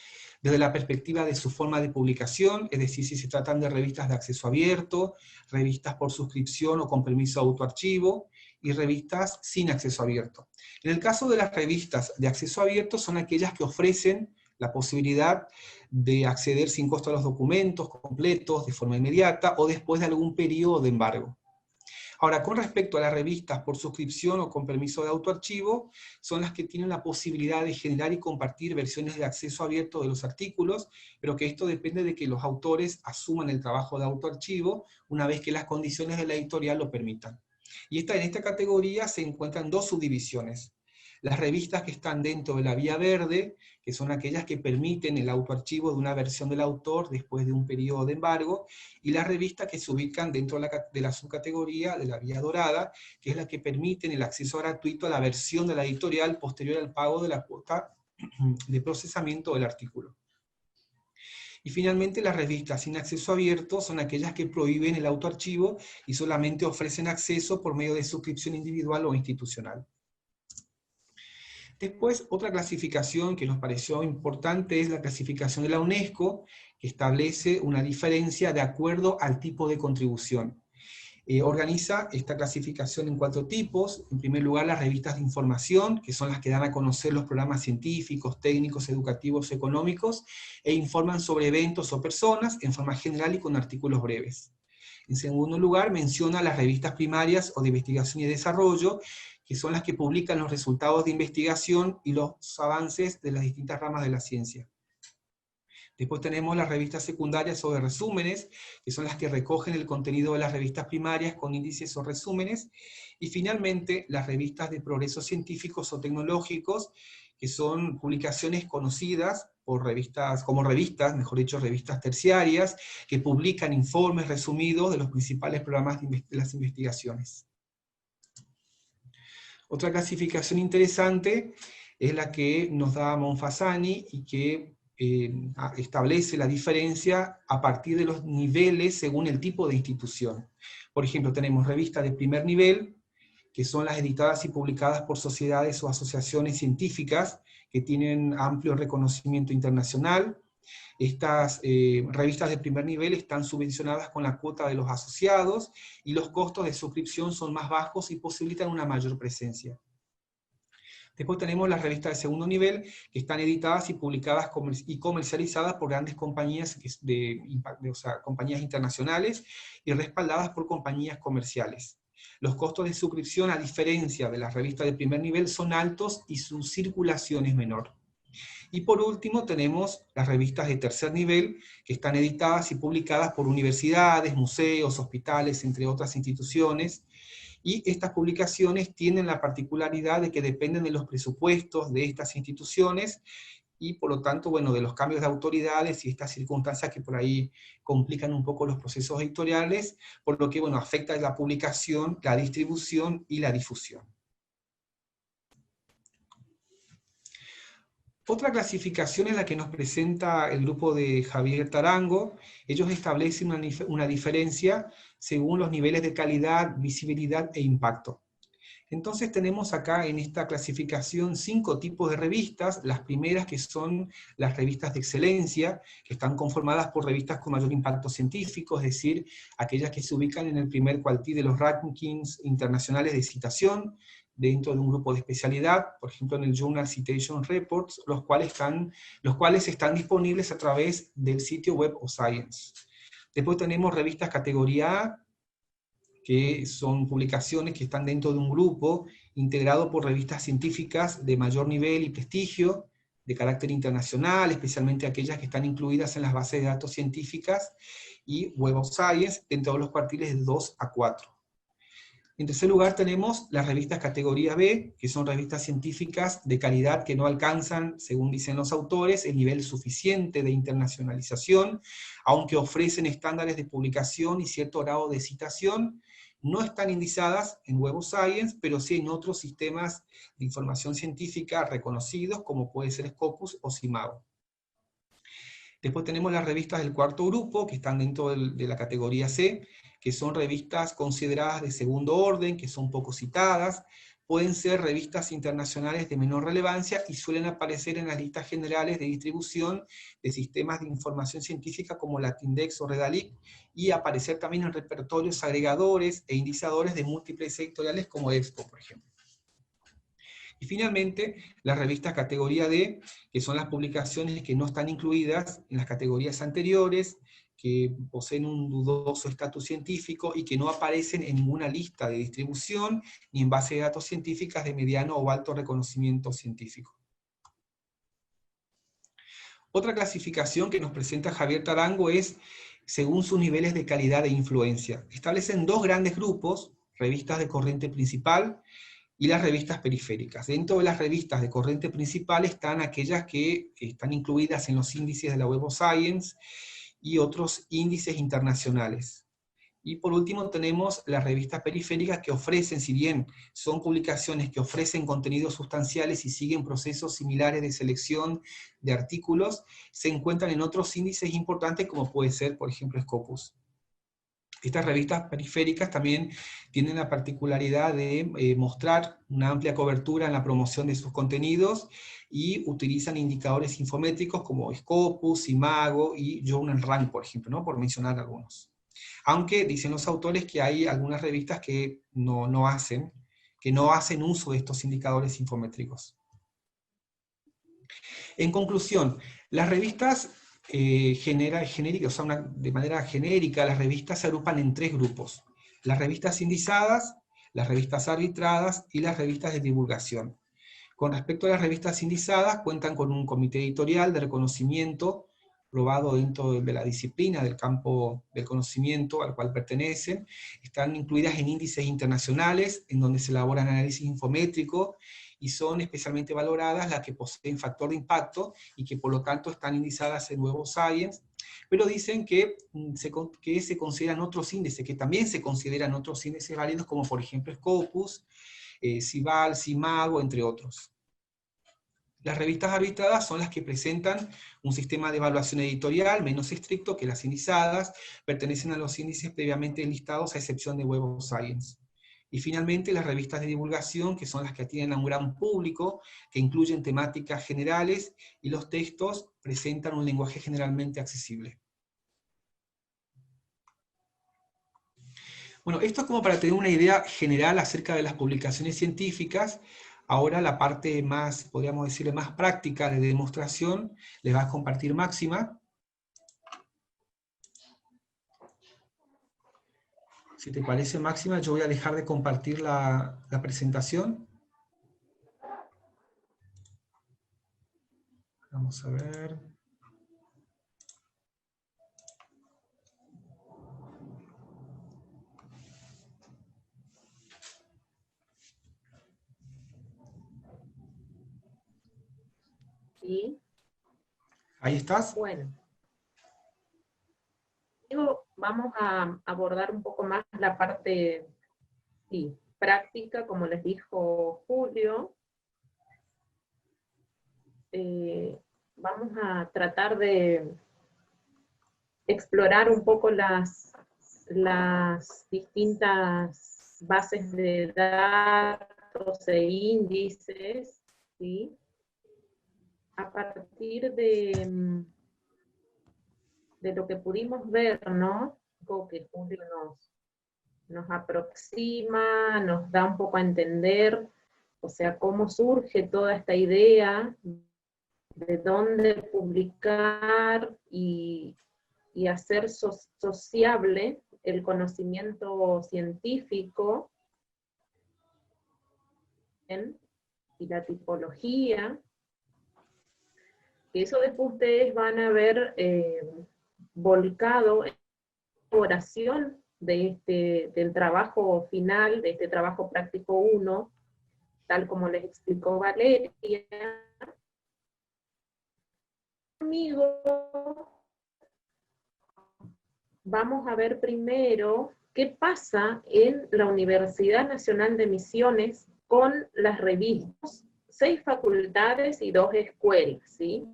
desde la perspectiva de su forma de publicación, es decir, si se tratan de revistas de acceso abierto, revistas por suscripción o con permiso de autoarchivo, y revistas sin acceso abierto. En el caso de las revistas de acceso abierto son aquellas que ofrecen la posibilidad de acceder sin costo a los documentos completos, de forma inmediata, o después de algún periodo de embargo. Ahora, con respecto a las revistas por suscripción o con permiso de autoarchivo, son las que tienen la posibilidad de generar y compartir versiones de acceso abierto de los artículos, pero que esto depende de que los autores asuman el trabajo de autoarchivo una vez que las condiciones de la editorial lo permitan. Y en esta categoría se encuentran dos subdivisiones. Las revistas que están dentro de la vía verde, que son aquellas que permiten el autoarchivo de una versión del autor después de un periodo de embargo, y las revistas que se ubican dentro de la subcategoría de la vía dorada, que es la que permiten el acceso gratuito a la versión de la editorial posterior al pago de la cuota de procesamiento del artículo. Y finalmente, las revistas sin acceso abierto son aquellas que prohíben el autoarchivo y solamente ofrecen acceso por medio de suscripción individual o institucional. Después, otra clasificación que nos pareció importante es la clasificación de la UNESCO, que establece una diferencia de acuerdo al tipo de contribución. Organiza esta clasificación en 4 tipos. En primer lugar, las revistas de información, que son las que dan a conocer los programas científicos, técnicos, educativos, económicos, e informan sobre eventos o personas en forma general y con artículos breves. En segundo lugar, menciona las revistas primarias o de investigación y desarrollo, que son las que publican los resultados de investigación y los avances de las distintas ramas de la ciencia. Después tenemos las revistas secundarias o de resúmenes, que son las que recogen el contenido de las revistas primarias con índices o resúmenes. Y finalmente, las revistas de progresos científicos o tecnológicos, que son publicaciones conocidas por revistas terciarias, que publican informes resumidos de los principales programas de las investigaciones. Otra clasificación interesante es la que nos da Monfasani y que establece la diferencia a partir de los niveles según el tipo de institución. Por ejemplo, tenemos revistas de primer nivel, que son las editadas y publicadas por sociedades o asociaciones científicas que tienen amplio reconocimiento internacional. Estas revistas de primer nivel están subvencionadas con la cuota de los asociados y los costos de suscripción son más bajos y posibilitan una mayor presencia. Después tenemos las revistas de segundo nivel, que están editadas y publicadas y comercializadas por grandes compañías, compañías internacionales, y respaldadas por compañías comerciales. Los costos de suscripción, a diferencia de las revistas de primer nivel, son altos y su circulación es menor. Y por último tenemos las revistas de tercer nivel, que están editadas y publicadas por universidades, museos, hospitales, entre otras instituciones, y estas publicaciones tienen la particularidad de que dependen de los presupuestos de estas instituciones, y por lo tanto, bueno, de los cambios de autoridades y estas circunstancias que por ahí complican un poco los procesos editoriales, por lo que, bueno, afecta la publicación, la distribución y la difusión. Otra clasificación es la que nos presenta el grupo de Javier Tarango. Ellos establecen una diferencia según los niveles de calidad, visibilidad e impacto. Entonces tenemos acá en esta clasificación 5 tipos de revistas. Las primeras, que son las revistas de excelencia, que están conformadas por revistas con mayor impacto científico, es decir, aquellas que se ubican en el primer cuartil de los rankings internacionales de citación, dentro de un grupo de especialidad, por ejemplo en el Journal Citation Reports, los cuales están disponibles a través del sitio web of Science. Después tenemos revistas categoría A, que son publicaciones que están dentro de un grupo integrado por revistas científicas de mayor nivel y prestigio, de carácter internacional, especialmente aquellas que están incluidas en las bases de datos científicas y Web of Science, dentro de los cuartiles de 2 a 4. En tercer lugar tenemos las revistas categoría B, que son revistas científicas de calidad que no alcanzan, según dicen los autores, el nivel suficiente de internacionalización, aunque ofrecen estándares de publicación y cierto grado de citación. No están indizadas en Web of Science, pero sí en otros sistemas de información científica reconocidos, como puede ser Scopus o CIMAGO. Después tenemos las revistas del cuarto grupo, que están dentro de la categoría C, que son revistas consideradas de segundo orden, que son poco citadas, pueden ser revistas internacionales de menor relevancia y suelen aparecer en las listas generales de distribución de sistemas de información científica como Latindex o Redalic, y aparecer también en repertorios agregadores e indizadores de múltiples editoriales como Expo, por ejemplo. Y finalmente, las revistas categoría D, que son las publicaciones que no están incluidas en las categorías anteriores, que poseen un dudoso estatus científico y que no aparecen en ninguna lista de distribución ni en base de datos científicas de mediano o alto reconocimiento científico. Otra clasificación que nos presenta Javier Tarango es según sus niveles de calidad e influencia. Establecen 2 grandes grupos, revistas de corriente principal y las revistas periféricas. Dentro de las revistas de corriente principal están aquellas que están incluidas en los índices de la Web of Science, y otros índices internacionales. Y por último tenemos las revistas periféricas que ofrecen, si bien son publicaciones que ofrecen contenidos sustanciales y siguen procesos similares de selección de artículos, se encuentran en otros índices importantes como puede ser, por ejemplo, Scopus. Estas revistas periféricas también tienen la particularidad de mostrar una amplia cobertura en la promoción de sus contenidos y utilizan indicadores infométricos como Scopus, CIMAGO y Journal Rank, por ejemplo, ¿no? Por mencionar algunos. Aunque dicen los autores que hay algunas revistas que no hacen uso de estos indicadores infométricos. En conclusión, las revistas de manera genérica, las revistas se agrupan en 3 grupos: las revistas indizadas, las revistas arbitradas y las revistas de divulgación. Con respecto a las revistas indizadas, cuentan con un comité editorial de reconocimiento probado dentro de la disciplina del campo del conocimiento al cual pertenecen, están incluidas en índices internacionales en donde se elaboran análisis infométricos, y son especialmente valoradas las que poseen factor de impacto y que por lo tanto están indizadas en Web of Science, pero dicen que se consideran otros índices, que también se consideran otros índices válidos, como por ejemplo Scopus, CIVAL, CIMAGO, entre otros. Las revistas arbitradas son las que presentan un sistema de evaluación editorial menos estricto que las indizadas, pertenecen a los índices previamente listados a excepción de Web of Science. Y finalmente las revistas de divulgación, que son las que atienden a un gran público, que incluyen temáticas generales, y los textos presentan un lenguaje generalmente accesible. Bueno, esto es como para tener una idea general acerca de las publicaciones científicas. Ahora la parte más, podríamos decirle, más práctica de demostración, les va a compartir Máxima. Si te parece, Máxima, yo voy a dejar de compartir la presentación. Vamos a ver. ¿Sí? ¿Ahí estás? Bueno. Vamos a abordar un poco más la parte práctica, como les dijo Julio. Vamos a tratar de explorar un poco las distintas bases de datos e índices, ¿sí? A partir de lo que pudimos ver, ¿no? Como que Julio nos aproxima, nos da un poco a entender, o sea, cómo surge toda esta idea, de dónde publicar y hacer sociable el conocimiento científico y la tipología, que eso después ustedes van a ver volcado en la elaboración del trabajo final, de este trabajo práctico 1, tal como les explicó Valeria. Conmigo vamos a ver primero qué pasa en la Universidad Nacional de Misiones con las revistas. 6 facultades y 2 escuelas, ¿sí?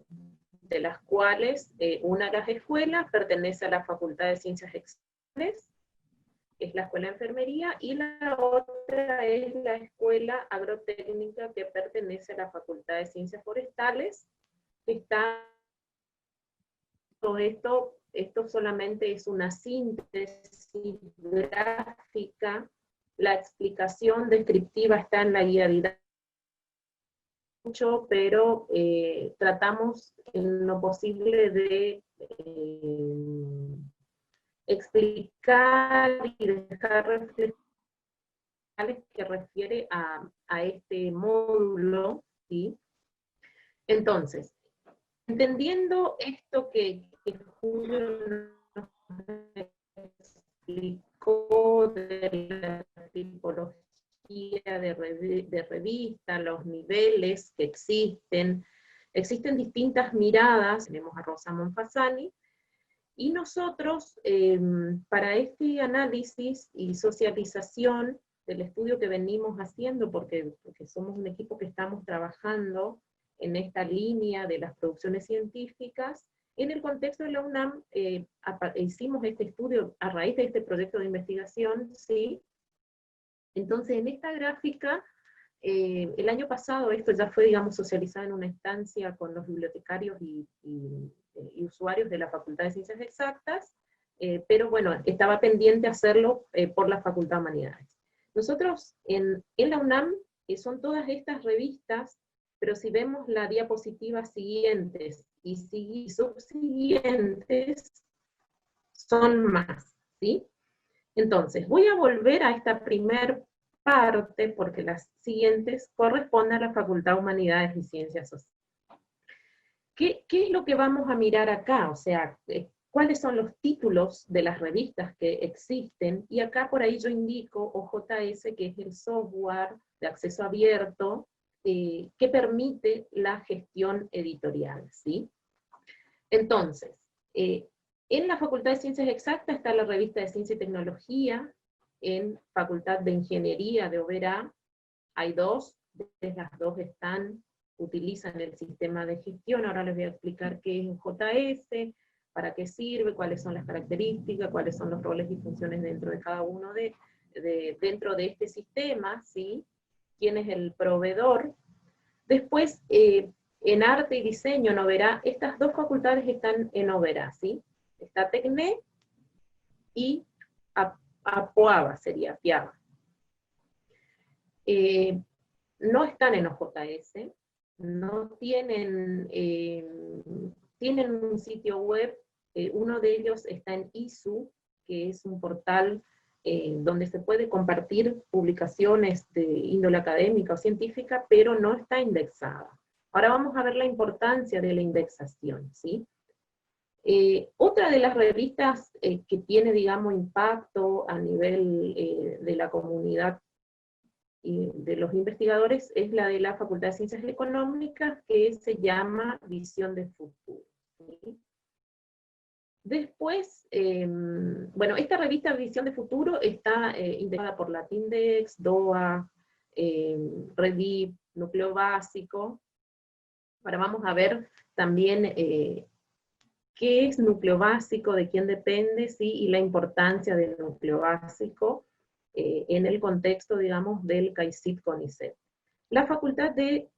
De las cuales una de las escuelas pertenece a la Facultad de Ciencias Exactas, es la Escuela de Enfermería, y la otra es la Escuela Agrotécnica, que pertenece a la Facultad de Ciencias Forestales, que está... Todo esto solamente es una síntesis gráfica, la explicación descriptiva está en la guía didáctica, pero tratamos en lo posible de explicar y dejar reflexiones que refiere a este módulo, ¿sí? Entonces, entendiendo esto que Julio nos explicó de la tipología de revista, los niveles que existen distintas miradas, tenemos a Rosa Monfasani, y nosotros, para este análisis y socialización del estudio que venimos haciendo, porque somos un equipo que estamos trabajando en esta línea de las producciones científicas, en el contexto de la UNAM, hicimos este estudio a raíz de este proyecto de investigación, ¿sí? Entonces, en esta gráfica, el año pasado esto ya fue, digamos, socializado en una instancia con los bibliotecarios y usuarios de la Facultad de Ciencias Exactas, pero bueno, estaba pendiente hacerlo por la Facultad de Humanidades. Nosotros en la UNAM, son todas estas revistas, pero si vemos la diapositiva siguientes y subsiguientes, son más, ¿sí? Entonces, voy a volver a esta primer parte, porque las siguientes corresponden a la Facultad de Humanidades y Ciencias Sociales. ¿Qué es lo que vamos a mirar acá? O sea, ¿cuáles son los títulos de las revistas que existen? Y acá por ahí yo indico OJS, que es el software de acceso abierto, que permite la gestión editorial, ¿sí? Entonces, en la Facultad de Ciencias Exactas está la revista de Ciencia y Tecnología, en Facultad de Ingeniería de Oberá hay 2, las 2 utilizan el sistema de gestión. Ahora les voy a explicar qué es un JS, para qué sirve, cuáles son las características, cuáles son los roles y funciones dentro de cada uno de dentro de este sistema, ¿sí? ¿Quién es el proveedor? Después, en arte y diseño en Oberá, estas dos facultades están en Oberá, ¿sí? Está Tecné y Apoaba, sería Piaba. No están en OJS, no tienen, tienen un sitio web, uno de ellos está en ISU, que es un portal donde se puede compartir publicaciones de índole académica o científica, pero no está indexada. Ahora vamos a ver la importancia de la indexación, ¿sí? Otra de las revistas que tiene, digamos, impacto a nivel de la comunidad y de los investigadores es la de la Facultad de Ciencias Económicas, que se llama Visión de Futuro, ¿sí? Después, bueno, esta revista Visión de Futuro está integrada por Latindex, DOA, Redip, Núcleo Básico. Ahora vamos a ver también qué es Núcleo Básico, de quién depende, ¿sí? Y la importancia del Núcleo Básico en el contexto, digamos, del CAICIT-CONICET. La Facultad de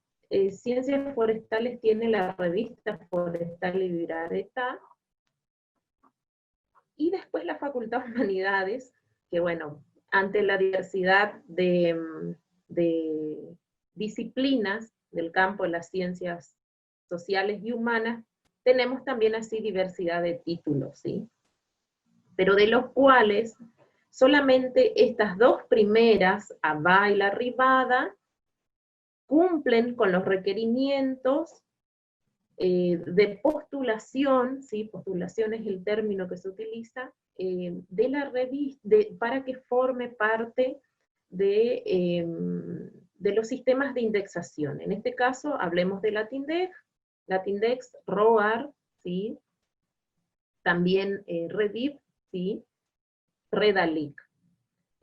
Ciencias Forestales tiene la revista Forestal y Biodiversidad, y después la Facultad de Humanidades, que bueno, ante la diversidad de disciplinas del campo de las ciencias sociales y humanas, tenemos también así diversidad de títulos, ¿sí? Pero de los cuales solamente estas dos primeras, ABA y la Rivada, cumplen con los requerimientos de postulación, ¿sí? Postulación es el término que se utiliza, de la revista, para que forme parte de los sistemas de indexación. En este caso, hablemos de Latindex, ROAR, ¿sí? También Redip, ¿sí? Redalic.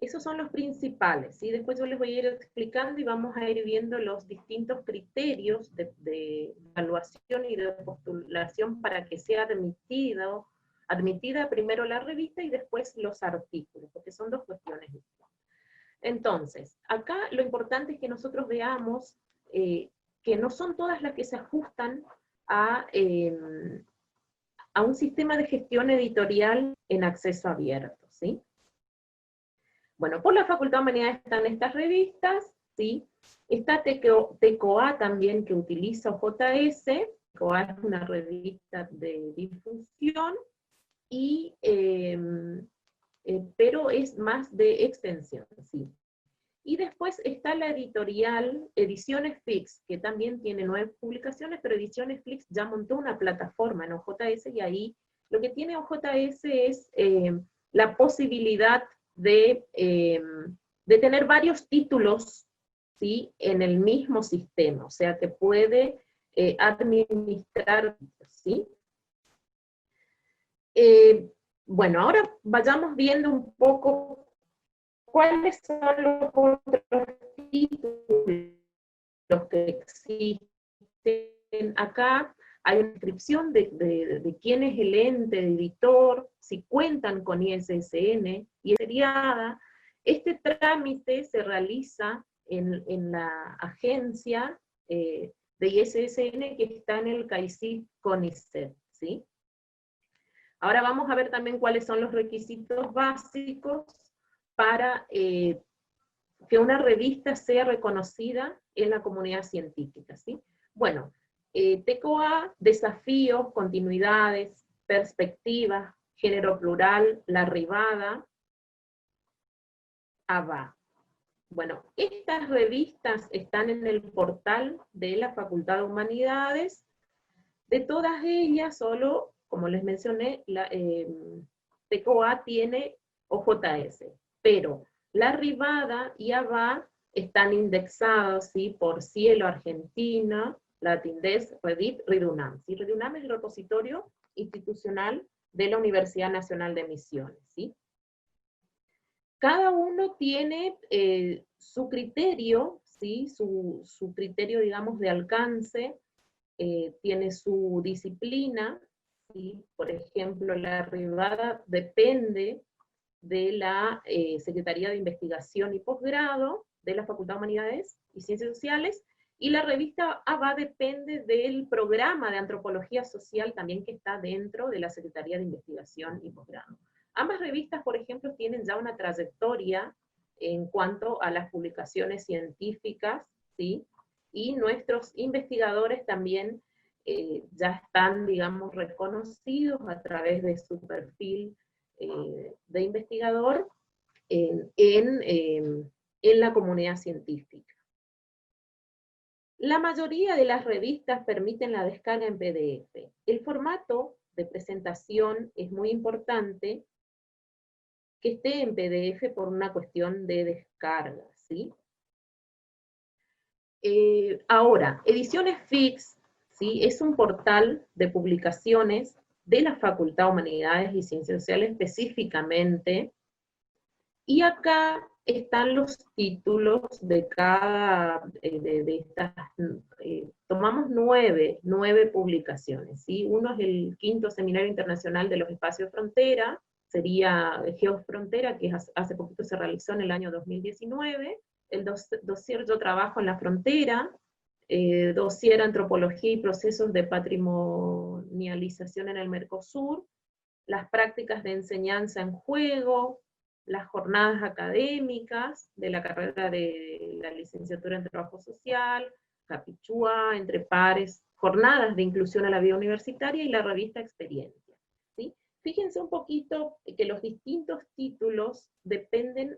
Esos son los principales, ¿sí? Después yo les voy a ir explicando y vamos a ir viendo los distintos criterios de evaluación y de postulación para que sea admitida primero la revista y después los artículos, porque son dos cuestiones distintas. Entonces, acá lo importante es que nosotros veamos que no son todas las que se ajustan a un sistema de gestión editorial en acceso abierto, ¿sí? Bueno, por la Facultad de Humanidades están estas revistas, ¿sí? Está TECOA también, que utiliza OJS. TECOA es una revista de difusión, y, pero es más de extensión, ¿sí? Y después está la editorial Ediciones Flix, que también tiene 9 publicaciones, pero Ediciones Flix ya montó una plataforma en OJS, y ahí lo que tiene OJS es la posibilidad de tener varios títulos, ¿sí? En el mismo sistema, o sea que puede administrar, ¿sí? Bueno, ahora vayamos viendo un poco cuáles son los otros títulos que existen. Acá hay una descripción de quién es el ente editor, si cuentan con ISSN, y seriada. Este trámite se realiza en la agencia de ISSN que está en el CAICIT-CONICET, ¿sí? Ahora vamos a ver también cuáles son los requisitos básicos para que una revista sea reconocida en la comunidad científica, ¿sí? Bueno, TECOA, desafíos, continuidades, perspectivas, género plural, la Rivada, ABA. Bueno, estas revistas están en el portal de la Facultad de Humanidades. De todas ellas, solo, como les mencioné, la TECOA tiene OJS, pero la Rivada y ABA están indexados, ¿sí? Por Cielo Argentina, Latindex, Redip, Ridunam. ¿Sí? Ridunam es el repositorio institucional de la Universidad Nacional de Misiones, ¿sí? Cada uno tiene su criterio, ¿sí? Su criterio, digamos, de alcance, tiene su disciplina, ¿sí? Por ejemplo, la Rivada depende de la Secretaría de Investigación y Posgrado de la Facultad de Humanidades y Ciencias Sociales, y la revista ABA depende del programa de Antropología Social también que está dentro de la Secretaría de Investigación y Posgrado. Ambas revistas, por ejemplo, tienen ya una trayectoria en cuanto a las publicaciones científicas, ¿sí? Y nuestros investigadores también ya están, digamos, reconocidos a través de su perfil de investigador en la comunidad científica. La mayoría de las revistas permiten la descarga en PDF. El formato de presentación es muy importante que esté en PDF por una cuestión de descarga, ¿sí? Ahora, Ediciones Fix, ¿sí? Es un portal de publicaciones de la Facultad de Humanidades y Ciencias Sociales específicamente, y acá están los títulos de cada, de estas, tomamos nueve publicaciones, ¿sí? Uno es el 5º Seminario Internacional de los Espacios Frontera, sería Geofrontera, que hace poquito se realizó en el año 2019, el dossier Yo Trabajo en la Frontera, dossier Antropología y Procesos de Patrimonialización en el Mercosur, las prácticas de enseñanza en juego, las jornadas académicas de la carrera de la licenciatura en Trabajo Social, Capichúa, Entre Pares, jornadas de inclusión a la vida universitaria y la revista Experiencia, ¿sí? Fíjense un poquito que los distintos títulos dependen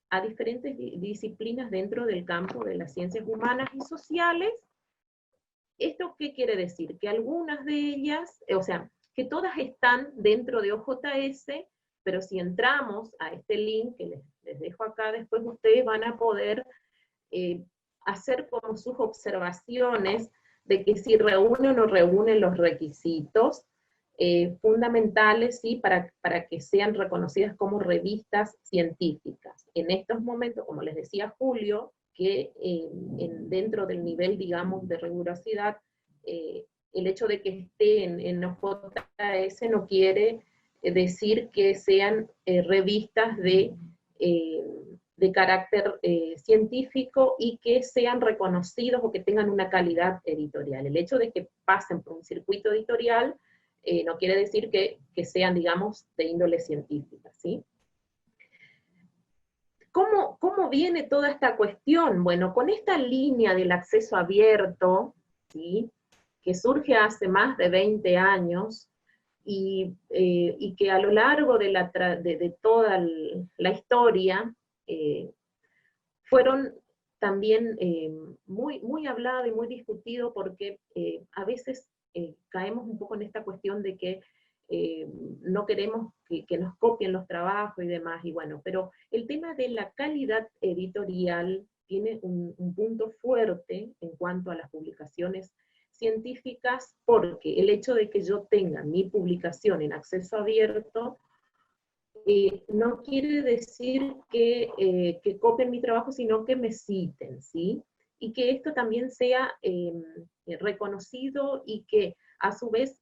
a diferentes disciplinas dentro del campo de las ciencias humanas y sociales. ¿Esto qué quiere decir? Que algunas de ellas, o sea, que todas están dentro de OJS, pero si entramos a este link que les dejo acá, después ustedes van a poder hacer como sus observaciones de que si reúne o no reúne los requisitos fundamentales, ¿sí? para que sean reconocidas como revistas científicas. En estos momentos, como les decía Julio, que dentro del nivel, digamos, de rigurosidad, el hecho de que esté en OJS no quiere decir que sean revistas de carácter científico y que sean reconocidos o que tengan una calidad editorial. El hecho de que pasen por un circuito editorial no quiere decir que sean, digamos, de índole científica, ¿sí? ¿Cómo viene toda esta cuestión? Bueno, con esta línea del acceso abierto, ¿sí? Que surge hace más de 20 años, y que a lo largo de toda la historia fueron también muy hablado y muy discutido, porque a veces caemos un poco en esta cuestión de que no queremos que nos copien los trabajos y demás, y bueno, pero el tema de la calidad editorial tiene un punto fuerte en cuanto a las publicaciones científicas, porque el hecho de que yo tenga mi publicación en acceso abierto no quiere decir que copien mi trabajo, sino que me citen, ¿sí? Y que esto también sea reconocido, y que a su vez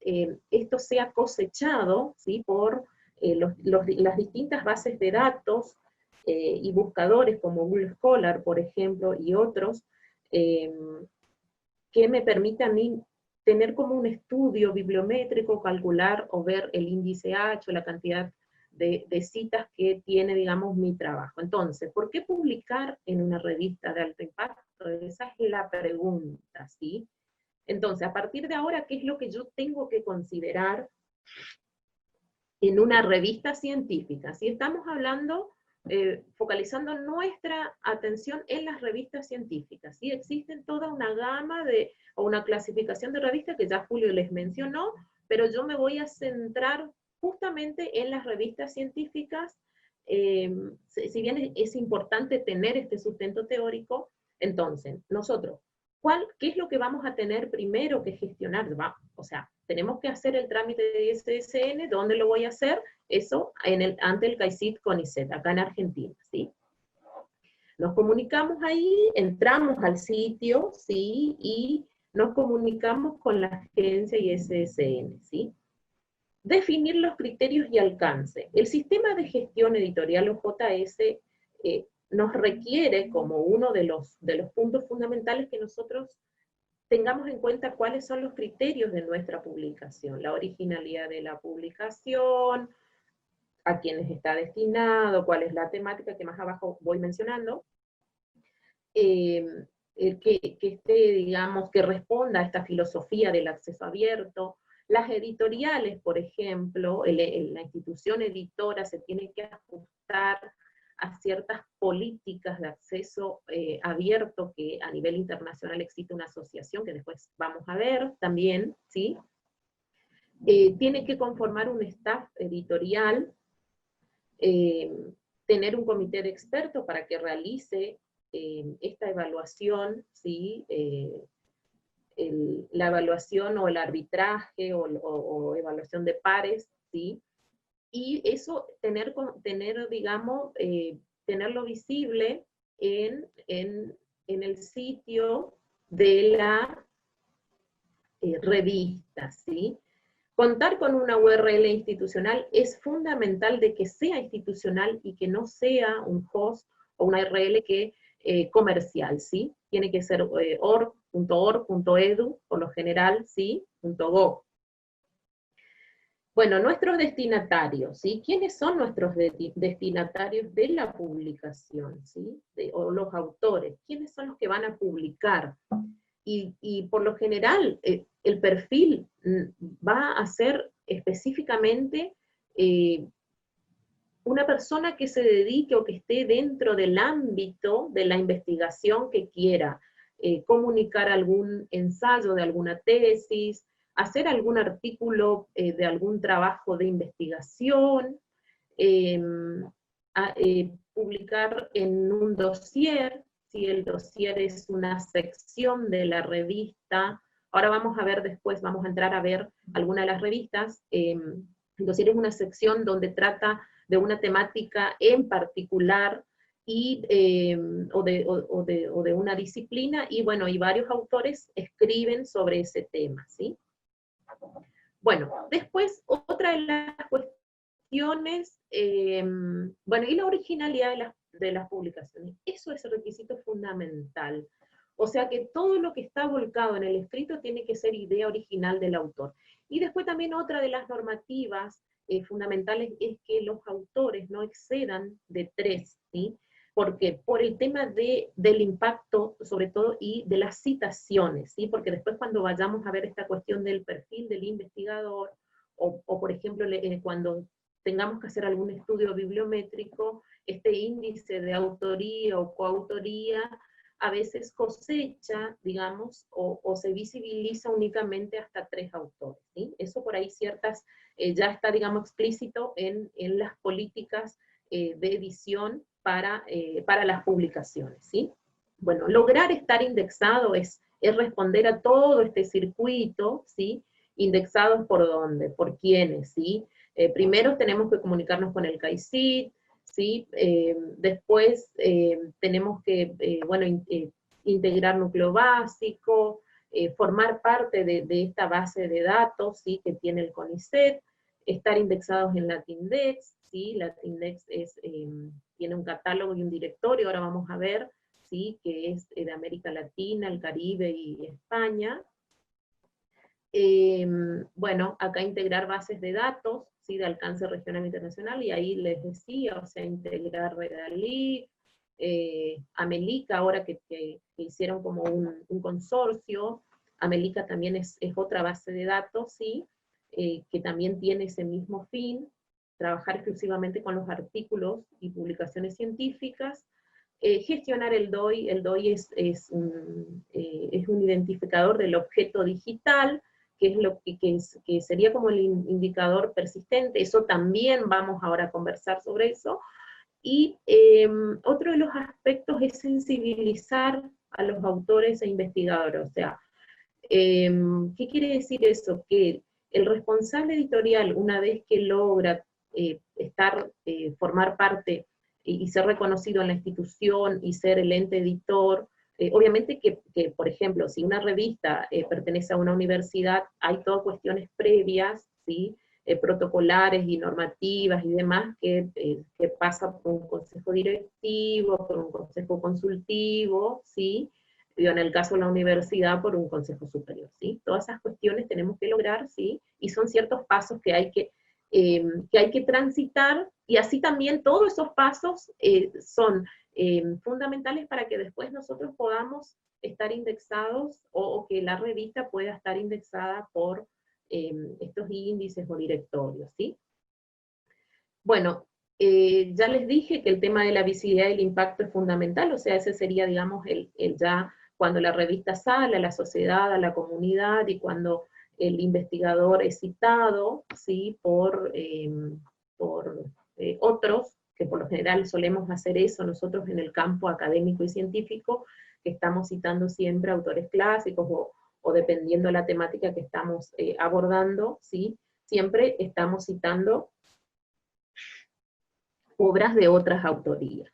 esto sea cosechado, ¿sí? Por las distintas bases de datos y buscadores como Google Scholar, por ejemplo, y otros, que me permite a mí tener como un estudio bibliométrico, calcular o ver el índice H, o la cantidad de citas que tiene, digamos, mi trabajo. Entonces, ¿por qué publicar en una revista de alto impacto? Esa es la pregunta, ¿sí? Entonces, a partir de ahora, ¿qué es lo que yo tengo que considerar en una revista científica? Si estamos hablando, focalizando nuestra atención en las revistas científicas, ¿sí? Existen toda una gama o una clasificación de revistas que ya Julio les mencionó, pero yo me voy a centrar justamente en las revistas científicas. Si bien es importante tener este sustento teórico, entonces, nosotros, ¿qué es lo que vamos a tener primero que gestionar? O sea, tenemos que hacer el trámite de SSN. ¿Dónde lo voy a hacer? Eso ante el CAICIT CONICET, acá en Argentina, ¿sí? Nos comunicamos ahí, entramos al sitio, ¿sí? Y nos comunicamos con la agencia y SSN, ¿sí? Definir los criterios y alcance. El sistema de gestión editorial o JS nos requiere como uno de los puntos fundamentales que nosotros tengamos en cuenta cuáles son los criterios de nuestra publicación, la originalidad de la publicación, a quiénes está destinado, cuál es la temática, que más abajo voy mencionando, que esté, digamos, que responda a esta filosofía del acceso abierto. Las editoriales, por ejemplo, la institución editora se tiene que ajustar a ciertas políticas de acceso abierto, que a nivel internacional existe una asociación que después vamos a ver también, ¿sí? Tiene que conformar un staff editorial, tener un comité de expertos para que realice esta evaluación, ¿sí? La evaluación o el arbitraje o evaluación de pares, ¿sí? Y eso, digamos, tenerlo visible en el sitio de la revista, ¿sí? Contar con una URL institucional es fundamental, de que sea institucional y que no sea un host o una URL comercial, ¿sí? Tiene que ser .org.edu, por lo general, ¿sí? .gov. Bueno, nuestros destinatarios, ¿sí? ¿Quiénes son nuestros destinatarios de la publicación, ¿sí? O los autores, ¿quiénes son los que van a publicar? Y por lo general, el perfil va a ser específicamente una persona que se dedique o que esté dentro del ámbito de la investigación que quiera comunicar algún ensayo de alguna tesis, hacer algún artículo de algún trabajo de investigación, publicar en un dossier, si el dossier es una sección de la revista. Ahora vamos a ver después, vamos a entrar a ver alguna de las revistas. El dossier es una sección donde trata de una temática en particular, o de una disciplina, y bueno, y varios autores escriben sobre ese tema, ¿sí? Bueno, después, otra de las cuestiones, bueno, y la originalidad de las publicaciones. Eso es el requisito fundamental. O sea que todo lo que está volcado en el escrito tiene que ser idea original del autor. Y después también otra de las normativas fundamentales es que los autores no excedan de 3, ¿sí? Porque por el tema del impacto, sobre todo, y de las citaciones, ¿sí? Porque después cuando vayamos a ver esta cuestión del perfil del investigador, o por ejemplo, cuando tengamos que hacer algún estudio bibliométrico, este índice de autoría o coautoría a veces cosecha, digamos, o se visibiliza únicamente hasta 3 autores, ¿sí? Eso por ahí ya está, digamos, explícito en las políticas de edición para las publicaciones, ¿sí? Bueno, lograr estar indexado es responder a todo este circuito, ¿sí? Indexados por dónde, por quiénes, ¿sí? Primero tenemos que comunicarnos con el CAICID, ¿sí? Después tenemos que, bueno, integrar núcleo básico, formar parte de esta base de datos, ¿sí? Que tiene el CONICET, estar indexados en Latindex, ¿sí? Latindex tiene un catálogo y un directorio, ahora vamos a ver, ¿sí? Que es de América Latina, el Caribe y España. Bueno, acá integrar bases de datos, ¿sí? De alcance regional e internacional, y ahí les decía, o sea, integrar Redalí, Amelica, ahora que hicieron como un consorcio. Amelica también es otra base de datos, ¿sí? Que también tiene ese mismo fin, trabajar exclusivamente con los artículos y publicaciones científicas. Gestionar el DOI. El DOI es un identificador del objeto digital, que es lo que sería como el indicador persistente. Eso también vamos ahora a conversar sobre eso. Y otro de los aspectos es sensibilizar a los autores e investigadores. O sea, ¿qué quiere decir eso? Que el responsable editorial, una vez que logra formar parte y ser reconocido en la institución y ser el ente editor, obviamente que, por ejemplo, si una revista pertenece a una universidad, hay todas cuestiones previas, ¿sí? protocolares y normativas y demás, que pasa por un consejo directivo, por un consejo consultivo, ¿sí? Y en el caso de la universidad, por un consejo superior, ¿sí? Todas esas cuestiones tenemos que lograr, ¿sí? Y son ciertos pasos que hay que transitar, y así también todos esos pasos son fundamentales para que después nosotros podamos estar indexados, o que la revista pueda estar indexada por estos índices o directorios, ¿sí? Bueno, ya les dije que el tema de la visibilidad y el impacto es fundamental, o sea, ese sería, digamos, el ya cuando la revista sale a la sociedad, a la comunidad, y cuando el investigador es citado, ¿sí? por otros, que por lo general solemos hacer eso nosotros en el campo académico y científico, que estamos citando siempre autores clásicos, o dependiendo de la temática que estamos abordando, ¿sí? Siempre estamos citando obras de otras autorías.